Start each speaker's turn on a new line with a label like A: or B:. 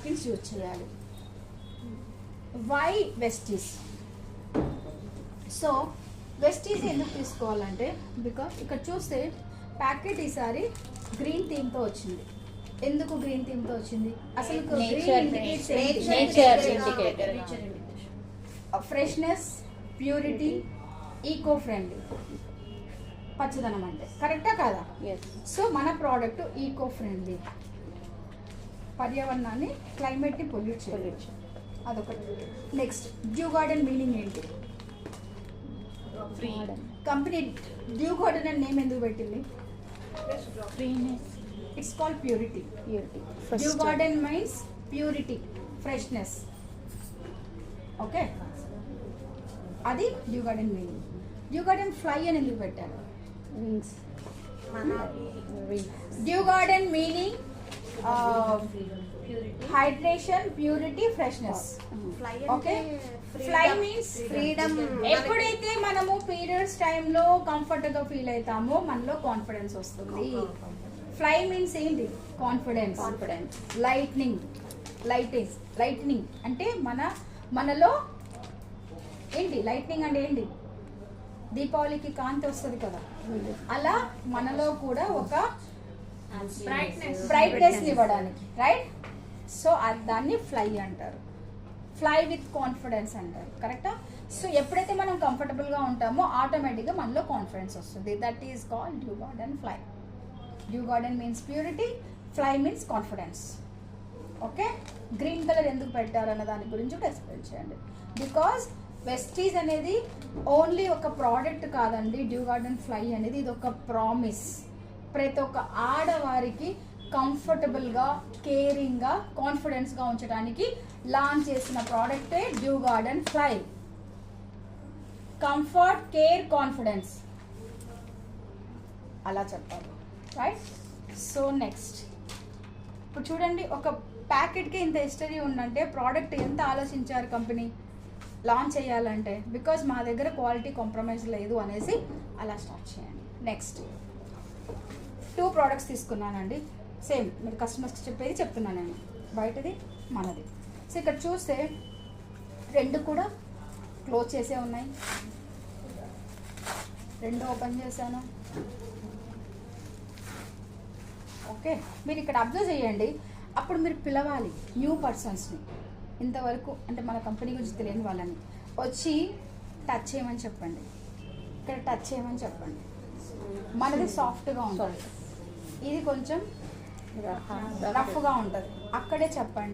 A: Napkins use చేయాలి. Why వెస్టీస్? So వెస్టీస్ ఎందుకు తీసుకోవాలంటే బికాస్ ఇక్కడ చూస్తే ప్యాకెట్ ఈసారి గ్రీన్ థీమ్తో వచ్చింది. ఎందుకు గ్రీన్ థీమ్తో వచ్చింది? అసలు ఫ్రెష్నెస్, ప్యూరిటీ, ఈకో ఫ్రెండ్లీ, పచ్చదనం అంటే కరెక్టా కాదా? సో మన ప్రోడక్ట్ ఈకో ఫ్రెండ్లీ, పర్యావరణాన్ని క్లైమేట్ని పొల్యూట్ చేయలేదు, అదొకటి. నెక్స్ట్ డ్యూ గార్డెన్ మీనింగ్ ఏంటి? కంపెనీ డ్యూ గార్డెన్ అని నేమ్ ఎందుకు పెట్టింది? It's called purity. Dew garden means purity, freshness. Okay, అది dew garden meaning. Dew garden fly అని ఎందుకు పెట్టారు? Dew garden meaning hydration, purity, freshness. Okay, fly means freedom. ఎప్పుడైతే మనము పీరియడ్స్ టైంలో కంఫర్ట్గా ఫీల్ అవుతామో మనలో కాన్ఫిడెన్స్ వస్తుంది. ఫ్లై మీన్స్ ఏంటి? కాన్ఫిడెన్స్. లైట్నింగ్ అంటే మనలో ఏంటి? లైట్నింగ్ అంటే ఏంటి? దీపావళికి కాంతి వస్తుంది కదా, అలా మనలో కూడా ఒక బ్రైట్నెస్ ఇవ్వడానికి, రైట్? సో దాన్ని ఫ్లై అంటారు. ఫ్లై విత్ కాన్ఫిడెన్స్ అంటారు, కరెక్టా? సో ఎప్పుడైతే మనం కంఫర్టబుల్గా ఉంటామో ఆటోమేటిక్గా మనలో కాన్ఫిడెన్స్ వస్తుంది. That is called due garden fly. Due garden means purity, fly means confidence. Okay, green colour ఎందుకు పెట్టారు అన్న దాని గురించి కూడా ఎక్స్ప్లెయిన్ చేయండి. బికాజ్ వెస్టీస్ అనేది ఓన్లీ ఒక ప్రోడక్ట్ కాదండి. డ్యూ గార్డెన్ ఫ్లై అనేది ఇది ఒక ప్రామిస్. ప్రతి ఒక్క ఆడవారికి కంఫర్టబుల్గా, కేరింగ్గా, కాన్ఫిడెన్స్గా ఉంచడానికి లాంచ్ చేసిన ప్రోడక్టే dew garden fly. Comfort, care, confidence అలా చెప్పాలి, రైట్? సో నెక్స్ట్ ఇప్పుడు చూడండి, ఒక ప్యాకెట్కి ఇంత హిస్టరీ ఉందంటే ప్రోడక్ట్ ఎంత ఆలోచించారు కంపెనీ లాంచ్ చేయాలంటే. బికాజ్ మా దగ్గర క్వాలిటీ కాంప్రమైజ్ లేదు అనేసి అలా స్టార్ట్ చేయండి. నెక్స్ట్ 2 ప్రోడక్ట్స్ తీసుకున్నానండి. సేమ్ మీరు కస్టమర్స్కి చెప్పేది చెప్తున్నాను నేను, బయటది మనది. సో ఇక్కడ చూస్తే 2 కూడా క్లోజ్ చేసే ఉన్నాయి, 2 ఓపెన్ చేశాను. ఓకే, మీరు ఇక్కడ అబ్జర్వ్ చేయండి. అప్పుడు మీరు పిలవాలి న్యూ పర్సన్స్ని, ఇంతవరకు అంటే మన కంపెనీ గురించి తెలియని వాళ్ళని వచ్చి టచ్ చేయమని చెప్పండి. ఇక్కడ టచ్ చేయమని చెప్పండి. మనది సాఫ్ట్గా ఉంటుంది, ఇది కొంచెం రఫ్గా ఉంటుంది. అక్కడే చెప్పండి.